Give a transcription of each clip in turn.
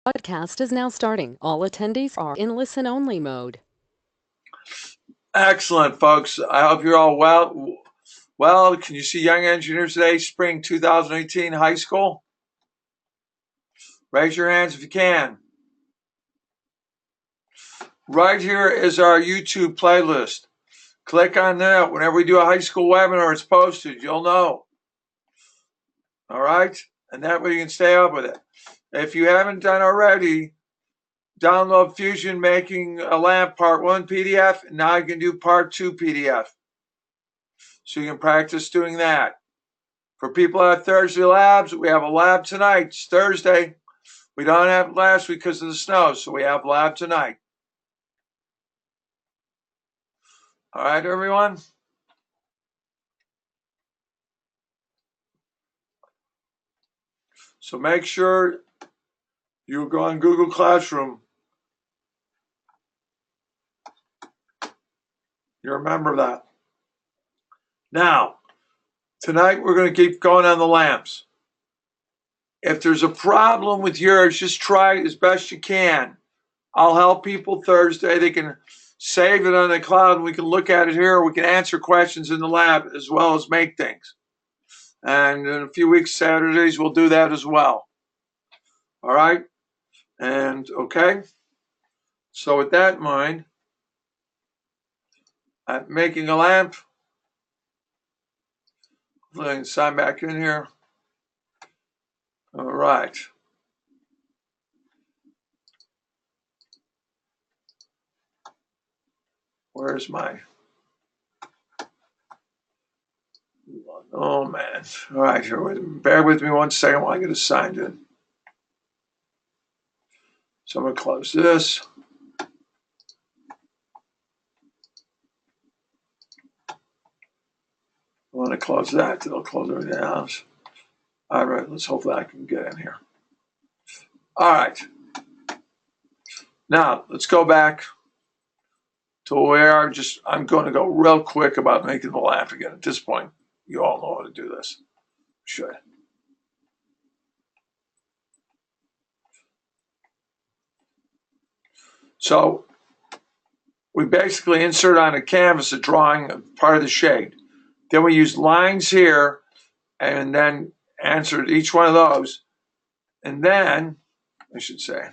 Podcast is now starting. All attendees are in listen-only mode. Excellent, folks. I hope you're all well. Well, can you see Young Engineers Day, Spring 2018 High School? Raise your hands if you can. Right here is our YouTube playlist. Click on that. Whenever we do a high school webinar, it's posted. You'll know. All right? And that way you can stay up with it. If you haven't done already, download Fusion Making a Lamp Part 1 PDF. Now you can do Part 2 PDF. So you can practice doing that. For people at Thursday labs, we have a lab tonight. It's Thursday. We don't have last week because of the snow, so we have lab tonight. All right, everyone? So make sure you go on Google Classroom. You remember that. Now, tonight we're going to keep going on the lamps. If there's a problem with yours, just try as best you can. I'll help people Thursday. They can save it on the cloud and we can look at it here. We can answer questions in the lab as well as make things. And in a few weeks, Saturdays, we'll do that as well. All right? And okay. So with that in mind, I'm making a lamp. I can sign back in here. All right. Where's my... Oh, man. All right, here. Bear with me one second while I get it signed in. So I'm going to close this. I want to close that. It'll close everything else. All right, let's hope that I can get in here. All right. Now, let's go back to where I'm going to go real quick about making the lamp again. At this point, you all know how to do this. Should. So we basically insert on a canvas a drawing of part of the shade. Then we use lines here and then answer each one of those. And then, I should say,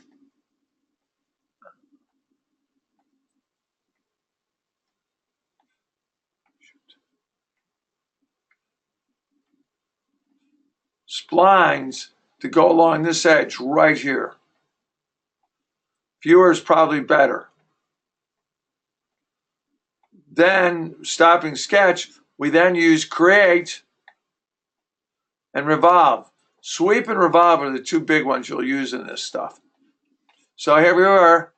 splines to go along this edge right here. Fewer is probably better. Then, stopping sketch, we then use create and revolve. Sweep and revolve are the two big ones you'll use in this stuff. So here we are.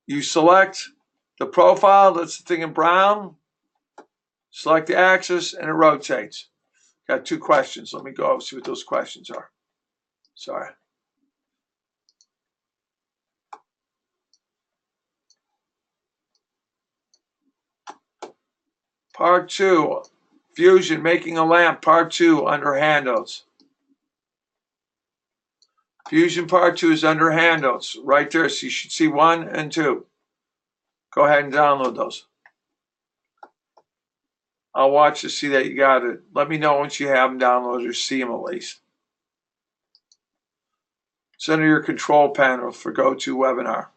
You select the profile, that's the thing in brown. Select the axis and it rotates. Got two questions. Let me go see what those questions are. Sorry. Part 2, Fusion, Making a Lamp, Part 2, under Handouts. Fusion Part 2 is under Handouts, right there. So you should see 1 and 2. Go ahead and download those. I'll watch to see that you got it. Let me know once you have them downloaded or see them at least. It's under your control panel for GoToWebinar.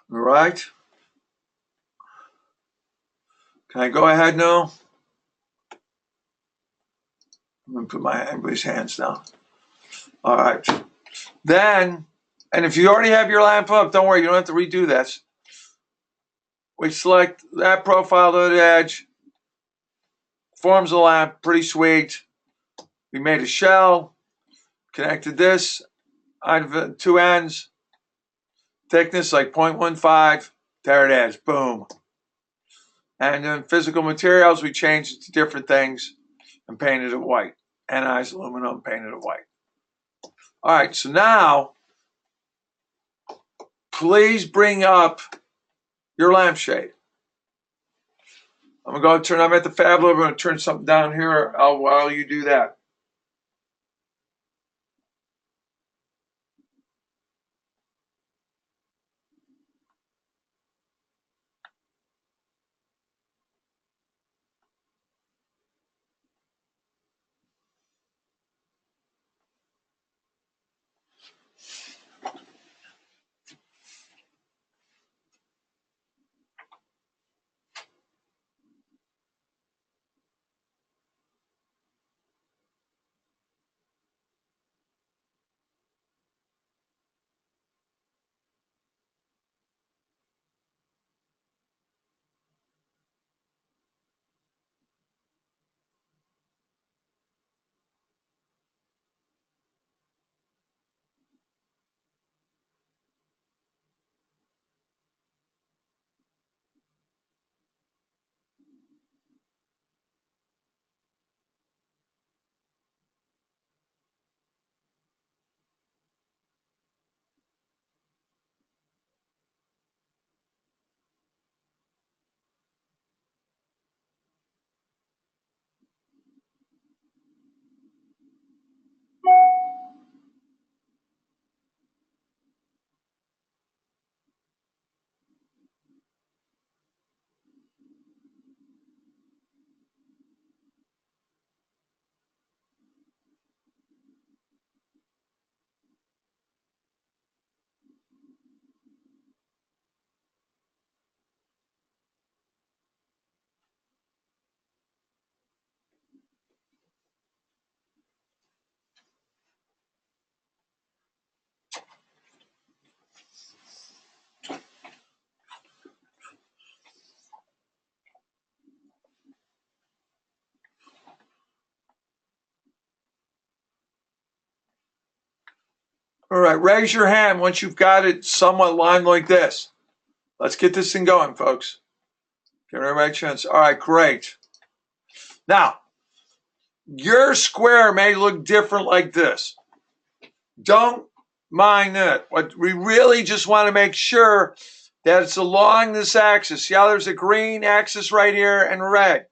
All right. Can I go ahead now? I'm going to put everybody's hands down. All right. Then, and if you already have your lamp up, don't worry, you don't have to redo this. We select that profile to the edge. Forms a lamp, pretty sweet. We made a shell, connected this on two ends, thickness like 0.15. There it is, boom. And then physical materials, we changed it to different things and painted it white. Anodized aluminum, painted it white. All right, so now, please bring up your lampshade. I'm going to turn, I'm at the fab lab, I'm going to turn something down here while you do that. All right, raise your hand once you've got it somewhat lined like this. Let's get this thing going, folks. Give everybody a chance. All right, great. Now, your square may look different like this. Don't mind that. What we really just want to make sure that it's along this axis. See how there's a green axis right here and red.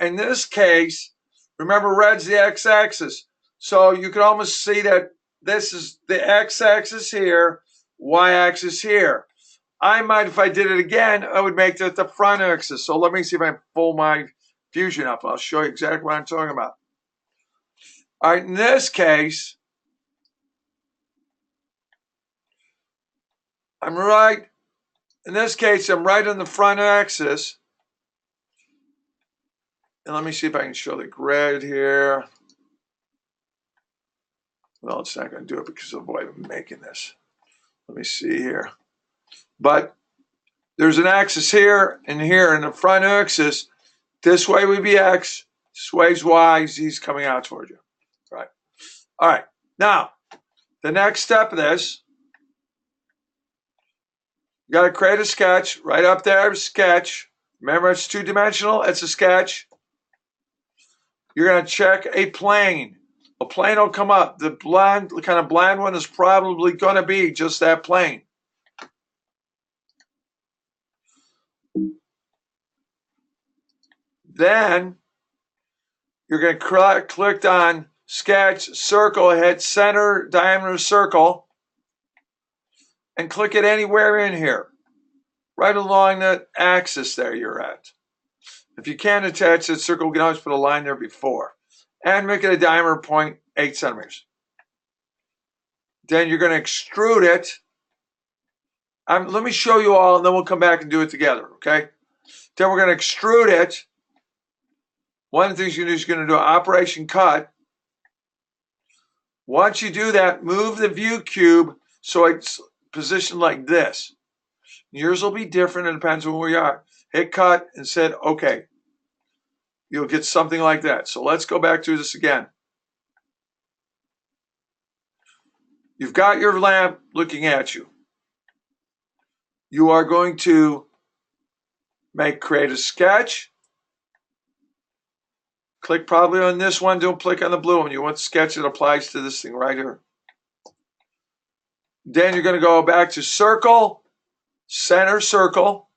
In this case, remember red's the x-axis. So you can almost see that this is the x-axis here, y-axis here. I might, if I did it again, I would make that the front axis. So let me see if I can pull my fusion up. I'll show you exactly what I'm talking about. All right, in this case, I'm right on the front axis. And let me see if I can show the grid here. Well, it's not going to do it because of the way I'm making this. Let me see here. But there's an axis here and here, and the front axis, this way would be X, this way's Y, Z's coming out towards you. Right. All right. Now, the next step of this, you got to create a sketch. Right up there, sketch. Remember, it's two-dimensional. It's a sketch. You're going to check a plane. A plane will come up. The kind of bland one is probably going to be just that plane. Then you're going to click on sketch, circle, hit center, diameter circle, and click it anywhere in here, right along the axis there you're at. If you can't attach that circle, you can always put a line there before. And make it a diameter 0.8 centimeters. Then you're going to extrude it. Let me show you all, and then we'll come back and do it together, okay? Then we're going to extrude it. One of the things you're going to do is you're going to do an operation cut. Once you do that, move the view cube so it's positioned like this. Yours will be different. It depends on where you are. Hit cut and said, okay. You'll get something like that. So let's go back to this again. You've got your lamp looking at you. You are going to create a sketch. Click probably on this one, don't click on the blue one. You want sketch that applies to this thing right here. Then you're going to go back to circle, center circle.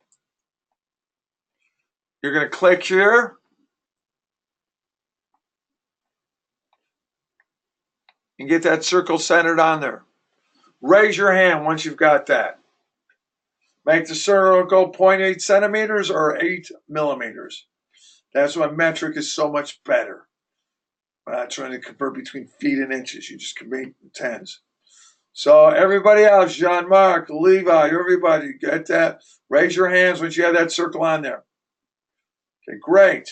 You're going to click here. And get that circle centered on there. Raise your hand once you've got that. Make the circle 0.8 centimeters or 8 millimeters. That's why metric is so much better. We're not trying to convert between feet and inches. You just convert tens. So everybody else, Jean-Marc, Levi, everybody, get that. Raise your hands once you have that circle on there. Okay, great.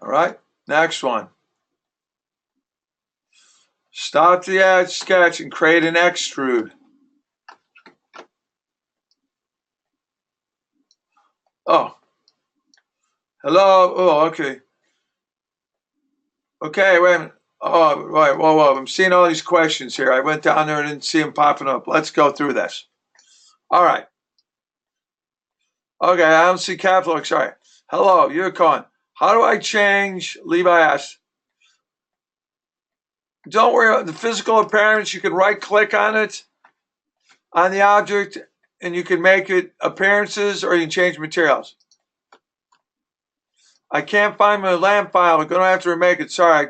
All right, next one. Stop the sketch and create an extrude. Oh. Hello. Oh, okay. Okay, wait a minute. Oh, right. Whoa. I'm seeing all these questions here. I went down there and didn't see them popping up. Let's go through this. All right. Okay, I don't see Catholic. Sorry. Hello, Yukon. How do I change? Levi asked. Don't worry about the physical appearance. You can right-click on it, on the object, and you can make it appearances or you can change materials. I can't find my lamp file. I'm going to have to remake it. Sorry.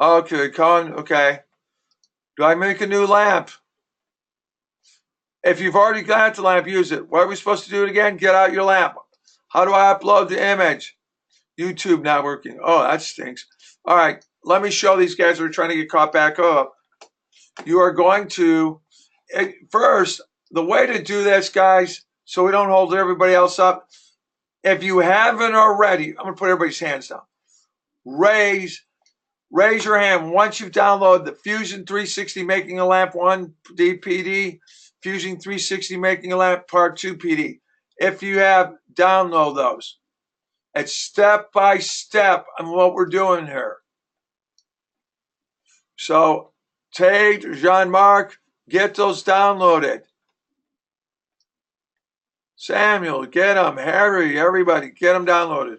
Okay, Colin. Okay. Do I make a new lamp? If you've already got the lamp, use it. What are we supposed to do it again? Get out your lamp. How do I upload the image? YouTube not working. Oh, that stinks. All right. Let me show these guys who are trying to get caught back up. You are going to, first, the way to do this, guys, so we don't hold everybody else up, if you haven't already, I'm going to put everybody's hands down. Raise your hand once you've downloaded the Fusion 360 Making a Lamp 1 DPD, Fusion 360 Making a Lamp Part 2 PD. If you have, download those. It's step by step on what we're doing here. So, Tate, Jean-Marc, get those downloaded. Samuel, get them. Harry, everybody, get them downloaded.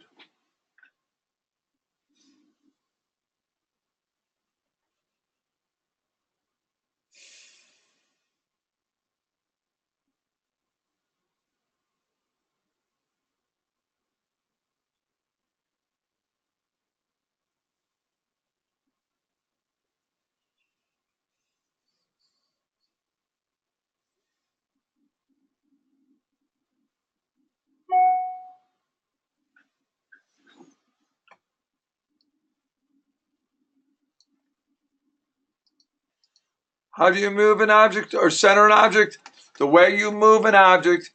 How do you move an object or center an object? The way you move an object,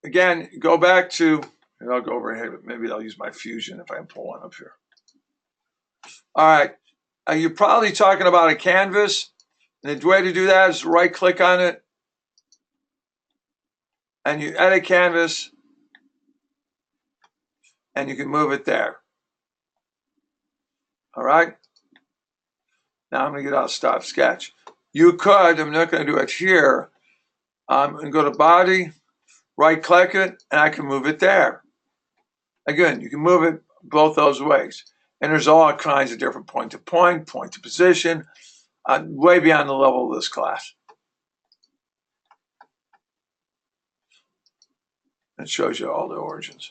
again, go back to, and I'll go over here, but maybe I'll use my Fusion if I can pull one up here. All right. You're probably talking about a canvas. And the way to do that is right click on it and you edit canvas and you can move it there. All right. Now I'm going to get out Stop Sketch. You could, I'm not going to do it here. I'm going to go to body, right click it, and I can move it there. Again, you can move it both those ways. And there's all kinds of different point to point to position, way beyond the level of this class. It shows you all the origins.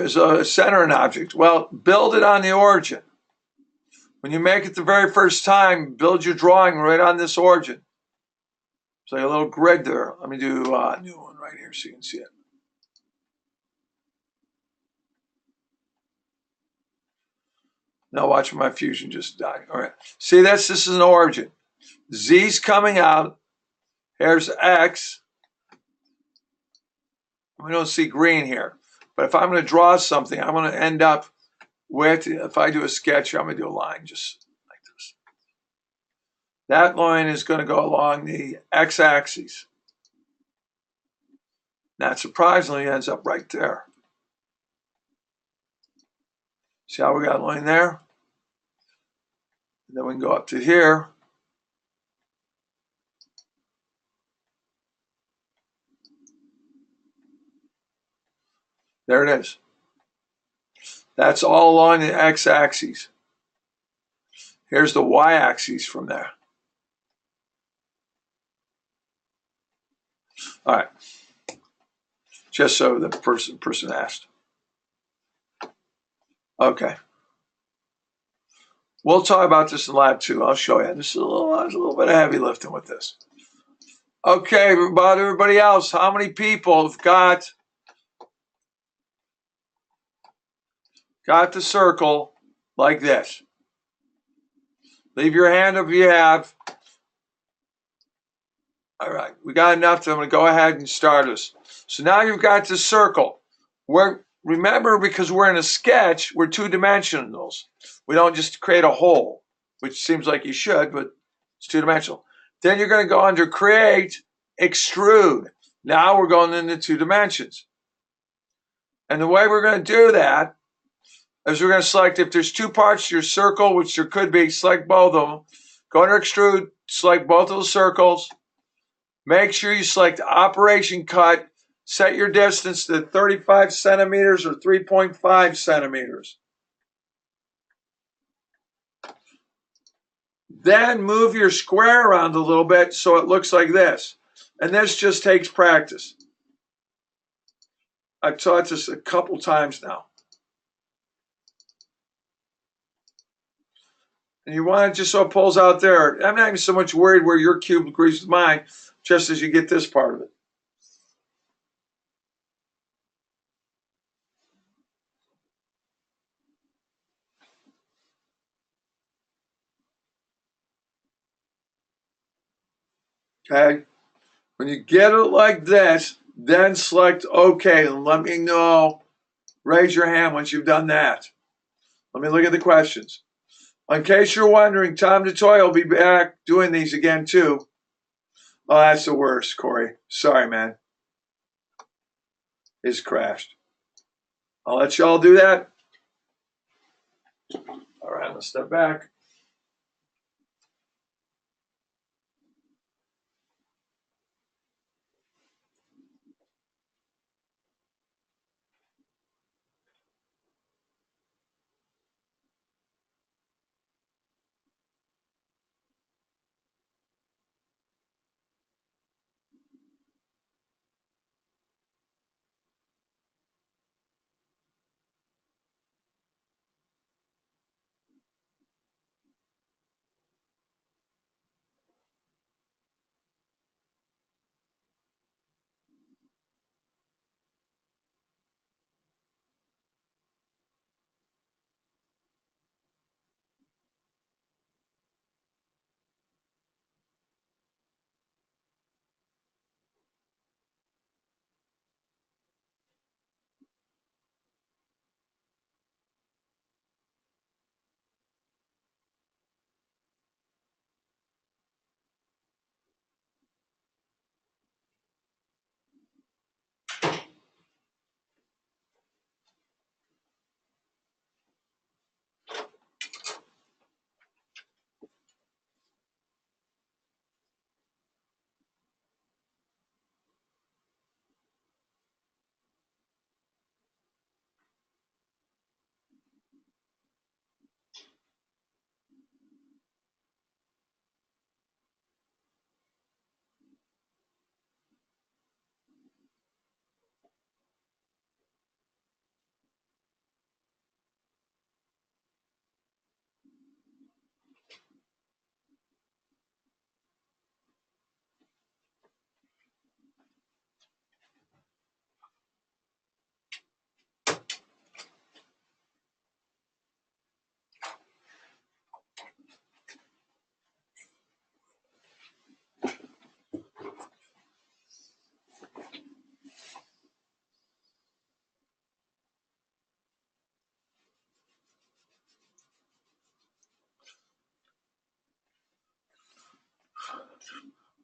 So center an object. Well, build it on the origin. When you make it the very first time, build your drawing right on this origin. It's like a little grid there. Let me do a new one right here so you can see it. Now watch my fusion just die. All right. See this? This is an origin. Z's coming out. Here's X. We don't see green here. But if I'm going to draw something, I'm going to end up with, if I do a sketch, I'm going to do a line just like this. That line is going to go along the x-axis. Not surprisingly, it ends up right there. See how we got a line there? And then we can go up to here. There it is. That's all along the x-axis. Here's the y-axis from there. All right. Just so the person asked. Okay. We'll talk about this in lab 2. I'll show you. This is a little bit of heavy lifting with this. Okay, about everybody else, how many people have got the circle like this? Leave your hand up if you have. All right, we got enough. I'm going to go ahead and start us. So now you've got the circle. Remember, because we're in a sketch, we're two-dimensionals. We don't just create a hole, which seems like you should, but it's two-dimensional. Then you're going to go under Create, Extrude. Now we're going into 2 dimensions. And the way we're going to do that is we're going to select, if there's 2 parts to your circle, which there could be, select both of them. Go under Extrude, select both of the circles. Make sure you select Operation Cut. Set your distance to 35 centimeters or 3.5 centimeters. Then move your square around a little bit so it looks like this. And this just takes practice. I've taught this a couple times now. And you want it just so it pulls out there. I'm not even so much worried where your cube agrees with mine, just as you get this part of it. Okay? When you get it like this, then select OK and let me know. Raise your hand once you've done that. Let me look at the questions. In case you're wondering, Tom DeToy will be back doing these again too. Oh, that's the worst, Corey. Sorry, man. It's crashed. I'll let y'all do that. All right, let's step back.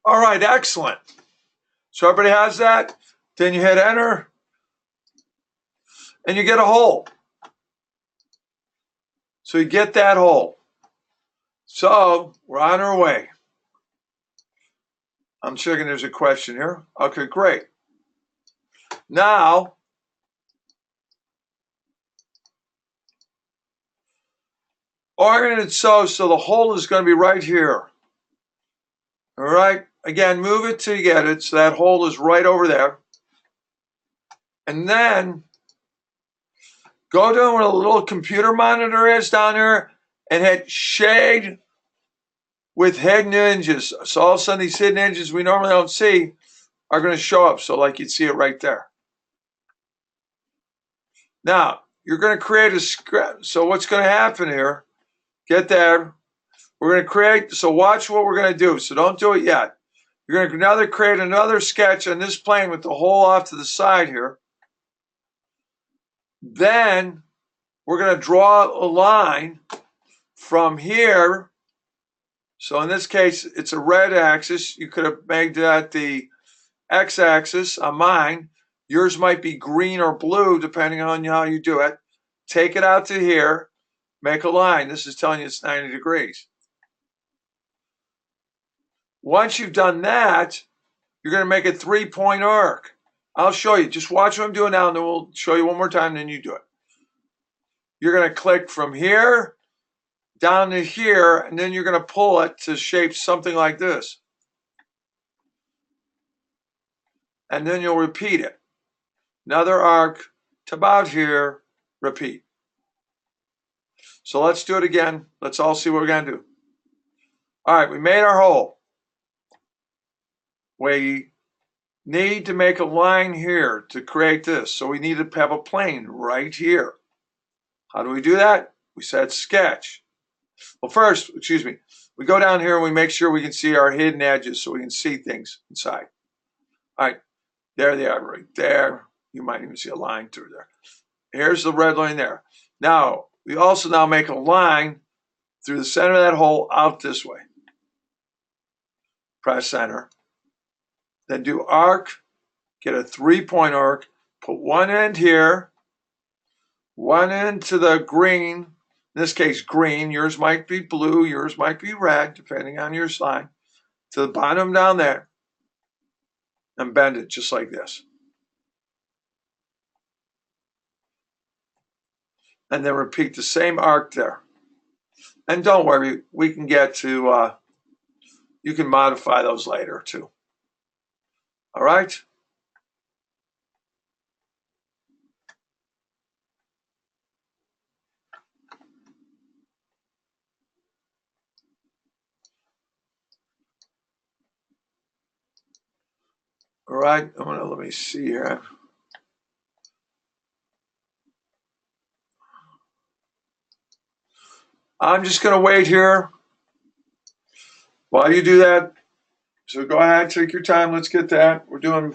All right, excellent. So everybody has that. Then you hit enter and you get a hole. So you get that hole. So we're on our way. I'm checking there's a question here. Okay, great. Now, oriented so the hole is going to be right here. All right. Again, move it till you get it. So that hole is right over there. And then go down where the little computer monitor is down there and hit shade with hidden images. So all of a sudden these hidden images we normally don't see are going to show up. So like you'd see it right there. Now, you're going to create a script. So what's going to happen here, get there. We're going to create, so watch what we're going to do. So don't do it yet. You're going to create another sketch on this plane with the hole off to the side here. Then we're going to draw a line from here. So in this case, it's a red axis. You could have made that the x-axis on mine. Yours might be green or blue, depending on how you do it. Take it out to here, make a line. This is telling you it's 90 degrees. Once you've done that, you're going to make a 3-point arc. I'll show you. Just watch what I'm doing now, and then we'll show you one more time, and then you do it. You're going to click from here down to here, and then you're going to pull it to shape something like this. And then you'll repeat it. Another arc to about here, repeat. So let's do it again. Let's all see what we're going to do. All right, we made our hole. We need to make a line here to create this. So we need to have a plane right here. How do we do that? We said sketch. Well, first, we go down here and we make sure we can see our hidden edges so we can see things inside. All right, there they are right there. You might even see a line through there. Here's the red line there. Now, we also now make a line through the center of that hole out this way. Press enter. Then do arc, get a 3-point arc, put one end here, one end to the green, in this case green, yours might be blue, yours might be red, depending on your slide, to the bottom down there, and bend it just like this. And then repeat the same arc there. And don't worry, we can get to, you can modify those later too. All right? All right, let me see here. I'm just going to wait here while you do that. So go ahead, take your time. Let's get that. We're doing.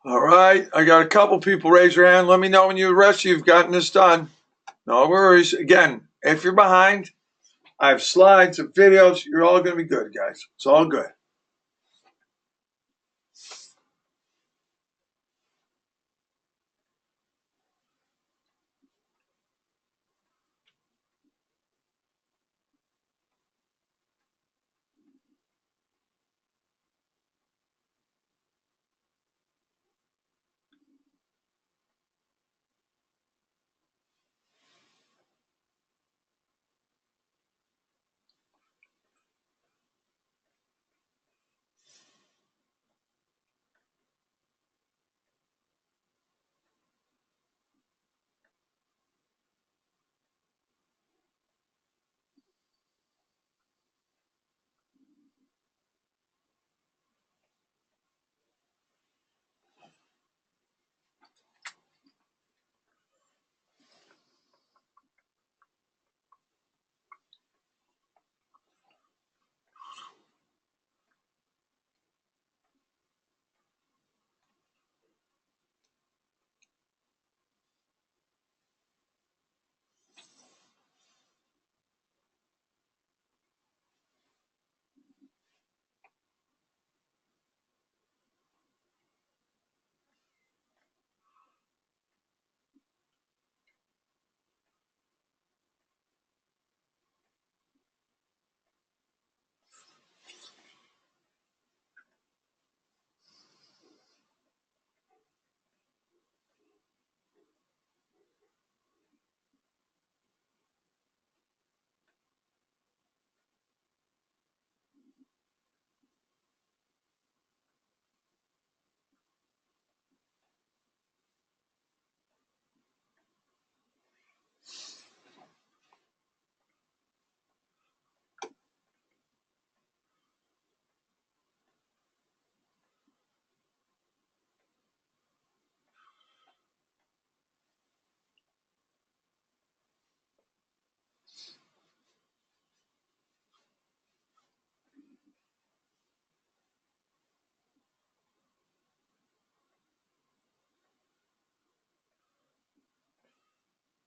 All right, I got a couple people raise your hand. Let me know when the rest of you've gotten this done. No worries. Again, If you're behind, I have slides and videos. You're all going to be good, guys. It's all good.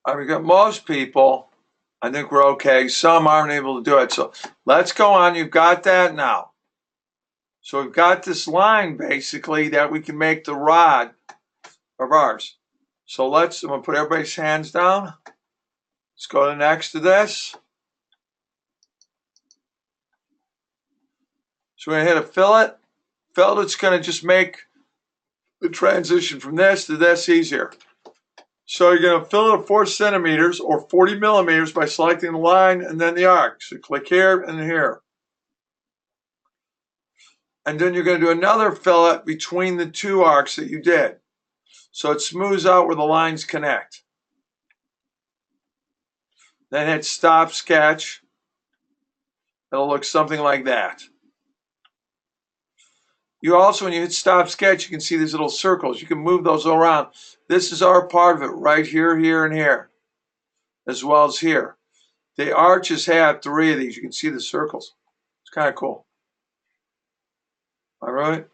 We got most people. I think we're okay. Some aren't able to do it. So let's go on. You've got that now. So we've got this line basically that we can make the rod of ours. So I'm going to put everybody's hands down. Let's go to next to this. So we're going to hit a fillet. Fillet's going to just make the transition from this to this easier. So you're going to fillet at 4 centimeters or 40 millimeters by selecting the line and then the arc. So click here and here. And then you're going to do another fillet between the two arcs that you did. So it smooths out where the lines connect. Then hit stop sketch. It'll look something like that. You also, when you hit stop sketch, you can see these little circles. You can move those around. This is our part of it right here, here, and here, as well as here. The arches have 3 of these. You can see the circles. It's kind of cool. All right.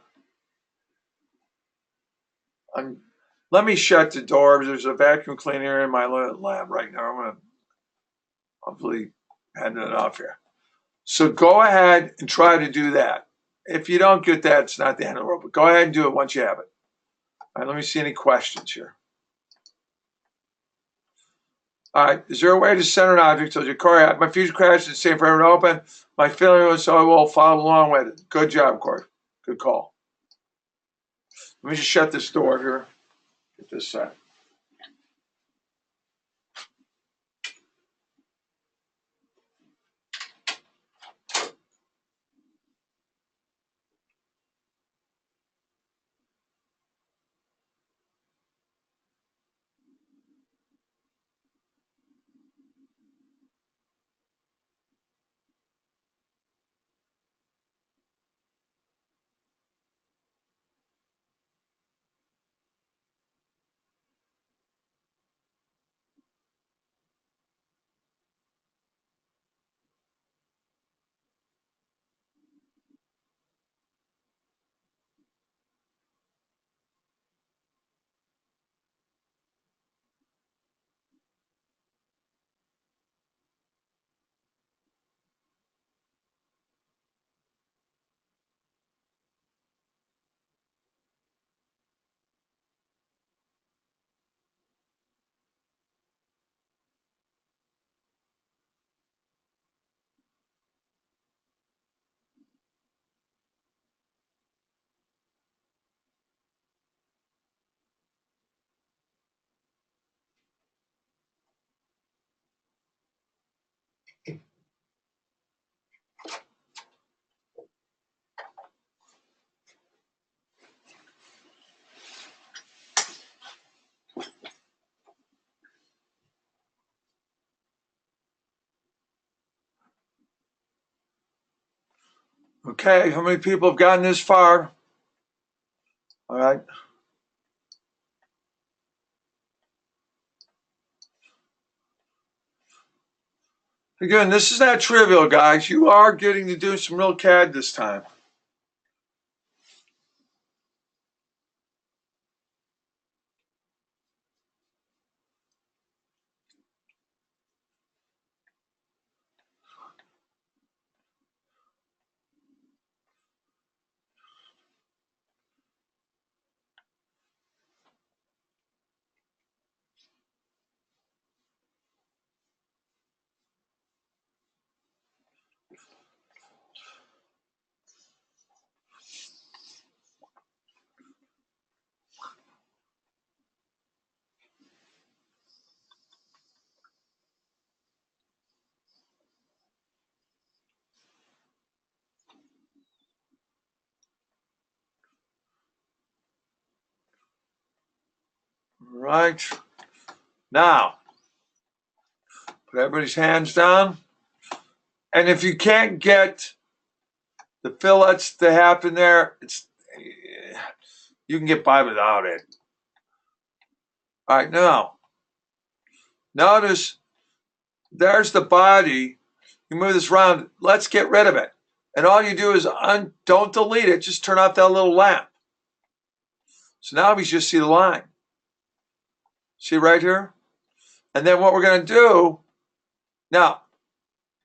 Let me shut the door. There's a vacuum cleaner in my lab right now. I'm going to hopefully hand it off here. So go ahead and try to do that. If you don't get that, it's not the end of the world. But go ahead and do it once you have it. All right, let me see any questions here. All right, is there a way to center an object so your Corey? My future crash is safe for everyone to open. My feeling was so I will follow along with it. Good job, Corey. Good call. Let me just shut this door here. Get this set. Okay, how many people have gotten this far? All right. Again, this is not trivial, guys. You are getting to do some real CAD this time. All right. Now, put everybody's hands down. And if you can't get the fillets to happen there, you can get by without it. All right, now, notice there's the body. You move this around. Let's get rid of it. And all you do is don't delete it. Just turn off that little lamp. So now we just see the line. See right here? And then what we're going to do, now,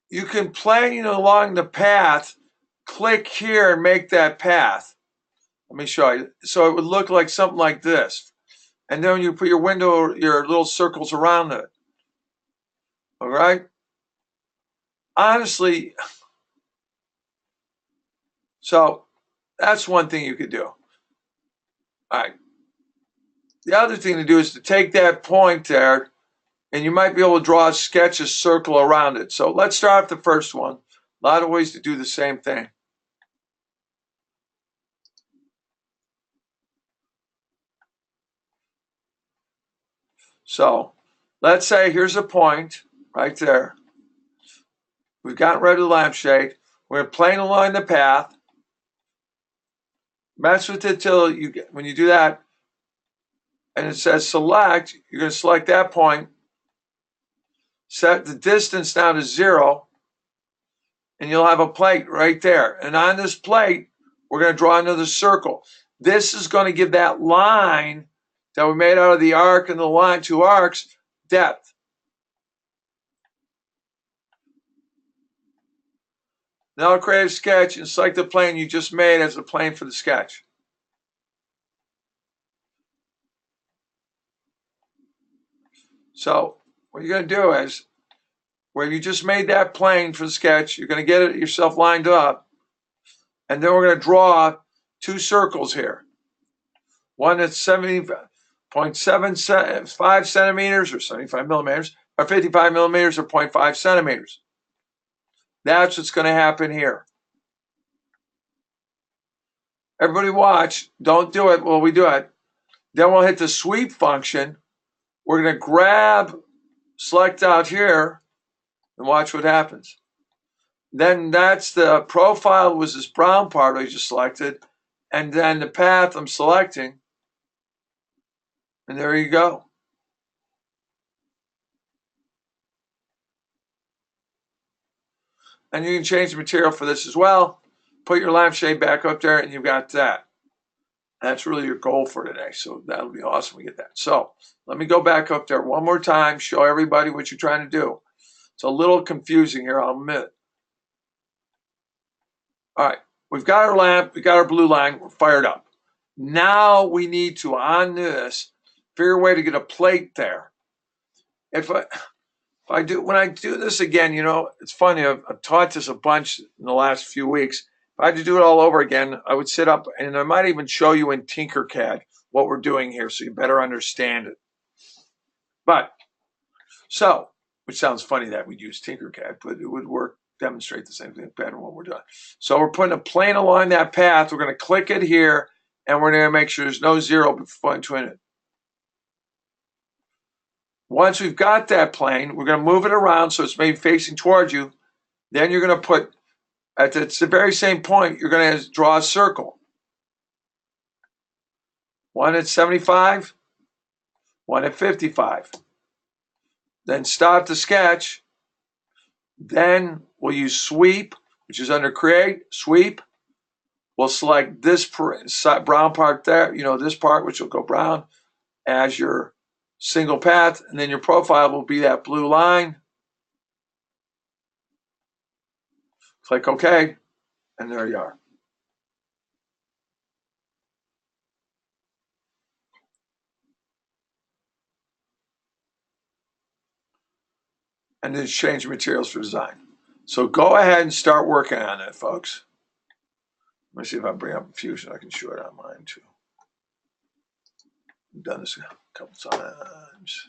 you can plane along the path, click here and make that path. Let me show you. So it would look like something like this. And then you put your window, your little circles around it. All right? Honestly, so that's one thing you could do. All right. The other thing to do is to take that point there, and you might be able to draw a sketch, a circle around it. So let's start with the first one. A lot of ways to do the same thing. So let's say here's a point right there. We've gotten rid of the lampshade. We're going to plane along the path. Mess with it till you get, when you do that, and it says select, you're going to select that point, set the distance down to 0, and you'll have a plate right there. And on this plate, we're going to draw another circle. This is going to give that line that we made out of the arc and the line, 2 arcs, depth. Now create a sketch and select the plane you just made as the plane for the sketch. So what you're going to do is, where you just made that plane for the sketch, you're going to get it yourself lined up, and then we're going to draw 2 circles here. One that's 70.75 centimeters or 75 millimeters, or 55 millimeters or 0.5 centimeters. That's what's going to happen here. Everybody watch. Don't do it while we do it. Then we'll hit the sweep function. We're going to grab, select out here, and watch what happens. Then that's the profile was this brown part I just selected. And then the path I'm selecting. And there you go. And you can change the material for this as well. Put your lampshade back up there and you've got that. That's really your goal for today. So that'll be awesome. We get that. So let me go back up there one more time, show everybody what you're trying to do. It's a little confusing here, I'll admit. All right, we've got our lamp, we've got our blue line, we're fired up. Now we need to, on this, figure a way to get a plate there. When I do this again, you know, it's funny, I've taught this a bunch in the last few weeks. If I had to do it all over again, I would sit up and I might even show you in Tinkercad what we're doing here so you better understand it. Which sounds funny that we'd use Tinkercad, but it would work, demonstrate the same thing pattern what we're doing. So we're putting a plane along that path. We're going to click it here, and we're going to make sure there's no 0 between it. Once we've got that plane, we're going to move it around so it's maybe facing towards you. Then you're going to put At the very same point, you're going to draw a circle. One at 75, one at 55. Then stop the sketch. Then we'll use sweep, which is under create, sweep. We'll select this brown part there, this part, which will go brown, as your single path. And then your profile will be that blue line. Click OK. And there you are. And then change materials for design. So go ahead and start working on it, folks. Let me see if I bring up Fusion. I can show it on mine too. I've done this a couple times.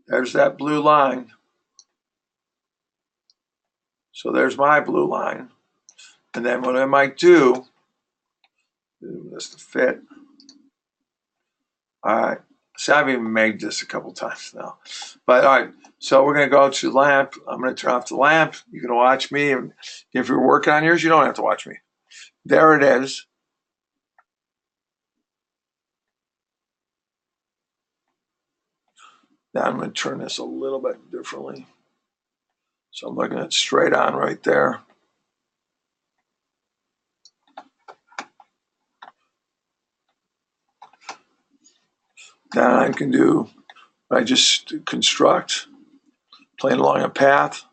There's that blue line. So there's my blue line. And then what I might do this to fit. All right. So I've even made this a couple times now. But all right. So we're going to go to lamp. I'm going to turn off the lamp. You can watch me. If you're working on yours, you don't have to watch me. There it is. Now I'm going to turn this a little bit differently. So I'm looking at straight on right there. Then I can do, I just construct, plane along a path,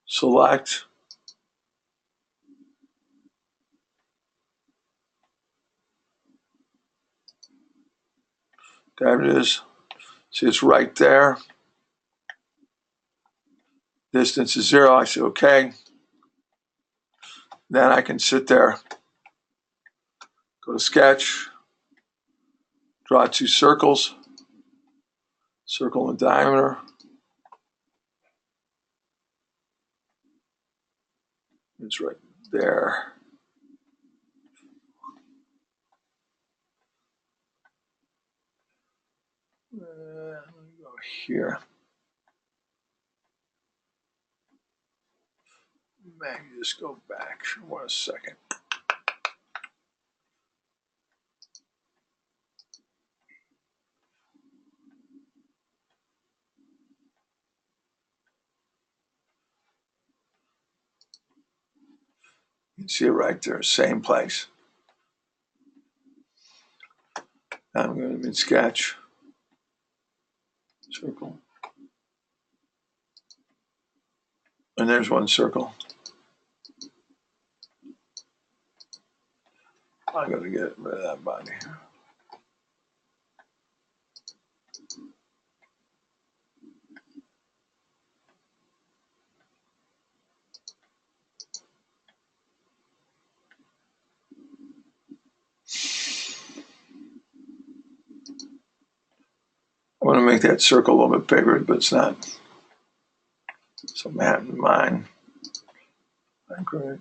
select, there it is. See, it's right there. Distance is 0. I say okay. Then I can sit there, go to sketch, draw 2 circles, circle in diameter. It's right there. Let me go here. Maybe just go back 1 second. You can see it right there, same place. I'm going to sketch, circle, and there's 1 circle. I'm going to get rid of that body here. I want to make that circle a little bit bigger, but it's not. So I'm having mine. Great.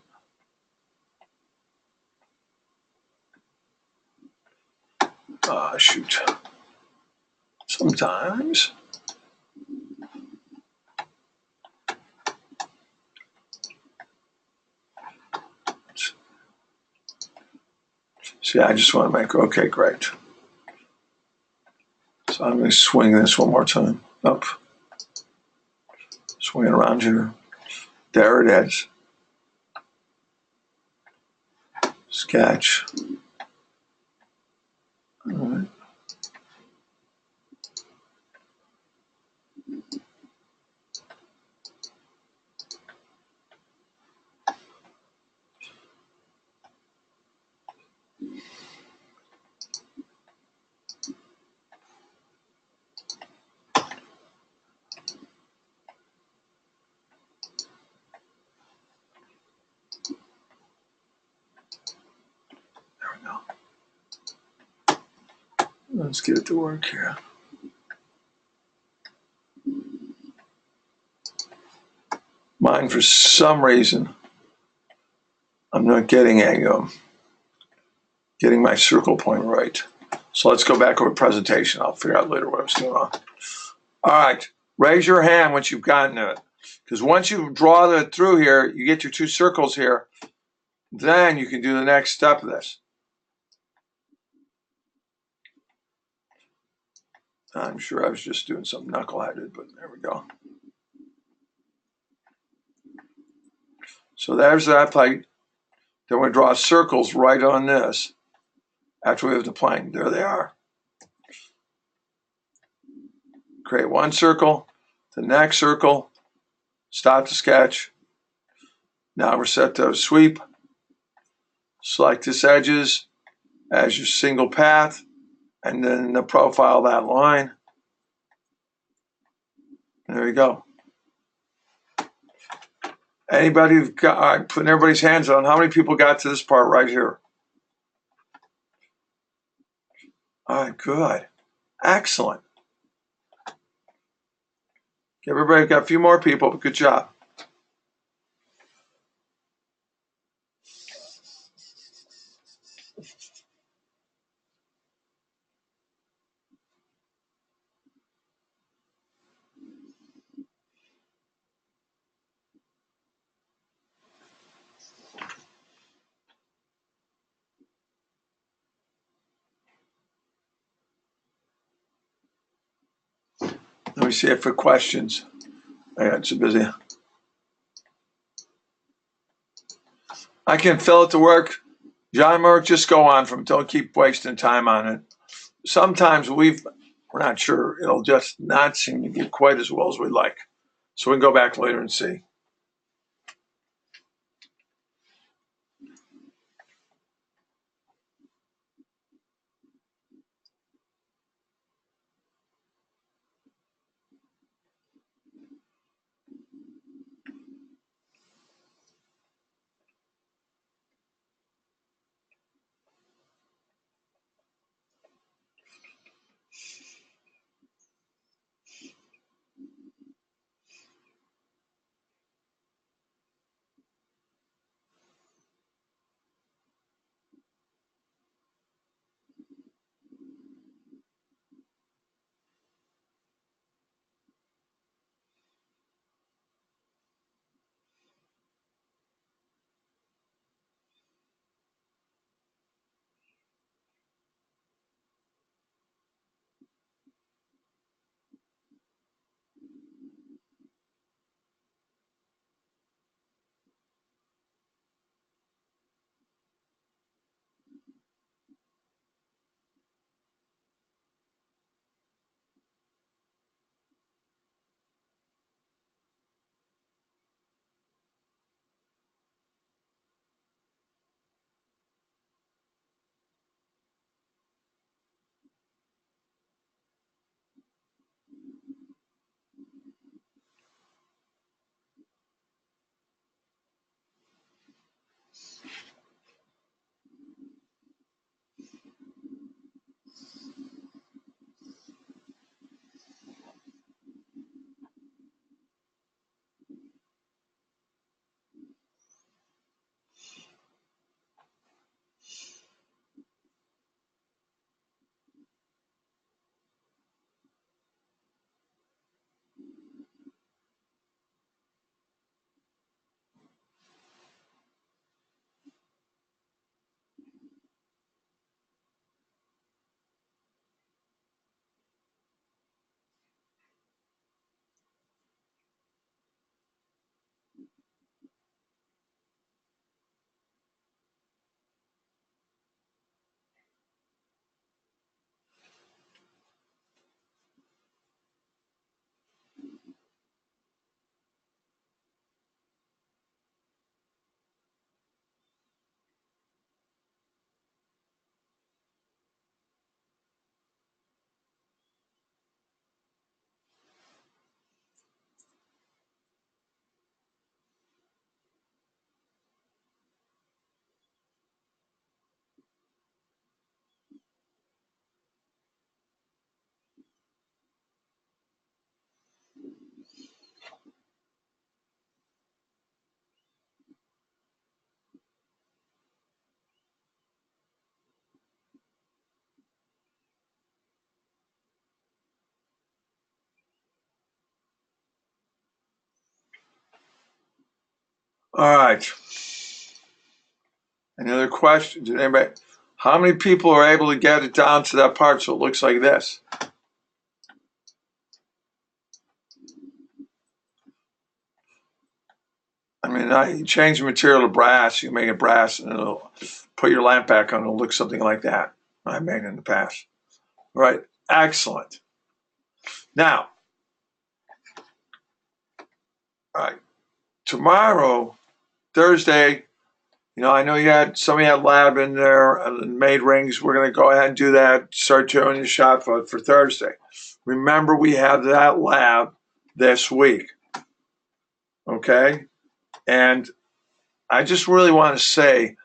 Ah, shoot. Sometimes. See, I just want to make, okay, great. So I'm going to swing this one more time. Up. Swing it around here. There it is. Sketch. All right. There we go. Let's get it to work here. Mine, for some reason, I'm not getting my circle point right. So let's go back over presentation. I'll figure out later what I was doing wrong. All right, raise your hand once you've gotten it. Because once you draw that through here, you get your two circles here, then you can do the next step of this. I'm sure I was just doing something knuckleheaded, but there we go. So there's that plate. Then we draw circles right on this after we have the plane. There they are. Create one circle, the next circle, stop the sketch. Now we're set to sweep. Select this edges as your single path, and then the profile of that line. There you go. Anybody got, all right, putting everybody's hands on, how many people got to this part right here? All right, good. Excellent. Everybody got a few more people, but good job. Let me see it for questions. I got so busy. I can fill it to work. John Merck, just go on from, don't keep wasting time on it. Sometimes we're not sure. It'll just not seem to get quite as well as we'd like. So we can go back later and see. All right. Any other questions? Did anybody? How many people are able to get it down to that part so it looks like this? I mean, you change the material to brass, you make it brass, and it'll put your lamp back on, it'll look something like that. I made in the past. Right. Excellent. Now, all right. Tomorrow, Thursday, I know somebody had lab in there and made rings. We're going to go ahead and do that. Start doing the shot for Thursday. Remember, we have that lab this week. Okay? And I just really want to say,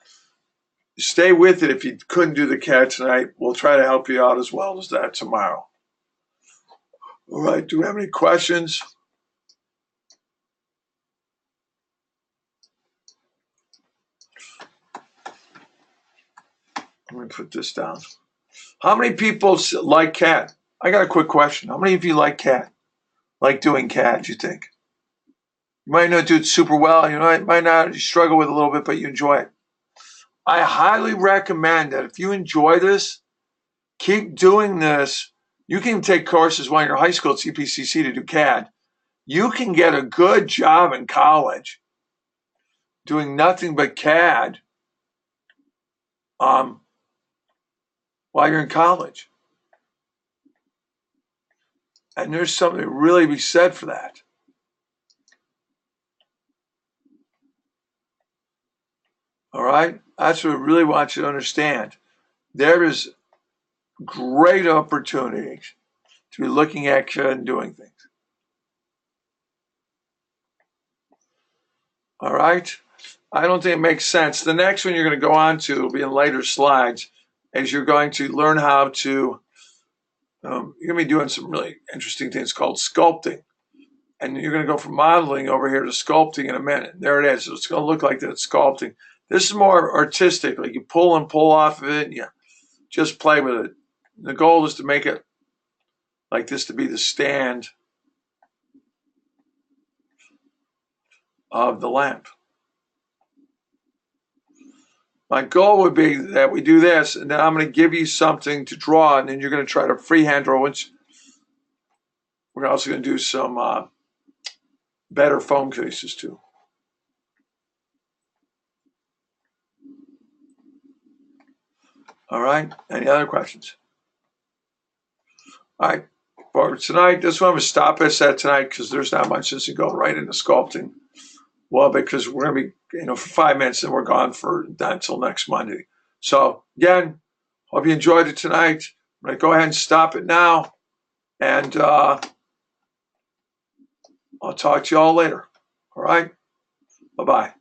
stay with it. If you couldn't do the CAD tonight, we'll try to help you out as well as that tomorrow. All right. Do we have any questions? Let me put this down. How many people like CAD? I got a quick question. How many of you like CAD? Like doing CAD, you think? You might not do it super well. You might not struggle with it a little bit, but you enjoy it. I highly recommend that if you enjoy this, keep doing this. You can take courses while you're in high school at CPCC to do CAD. You can get a good job in college doing nothing but CAD while you're in college. And there's something to really be said for that. All right? That's what I really want you to understand. There is great opportunities to be looking at CAD and doing things. All right? I don't think it makes sense. The next one you're going to go on to will be in later slides, as you're going to learn how to, you're going to be doing some really interesting things called sculpting. And you're going to go from modeling over here to sculpting in a minute. There it is. So it's going to look like that sculpting. This is more artistic. Like you pull and pull off of it and you just play with it. The goal is to make it like this to be the stand of the lamp. My goal would be that we do this, and then I'm going to give you something to draw, and then you're going to try to freehand draw, which we're also going to do some better foam cases too. All right. Any other questions? All right. For tonight, this one I'm going to stop us at tonight because there's not much as to go right into sculpting. Well, because we're going to be, for 5 minutes and we're gone until next Monday. So again, hope you enjoyed it tonight. I'm going to go ahead and stop it now. And I'll talk to you all later. All right. Bye-bye.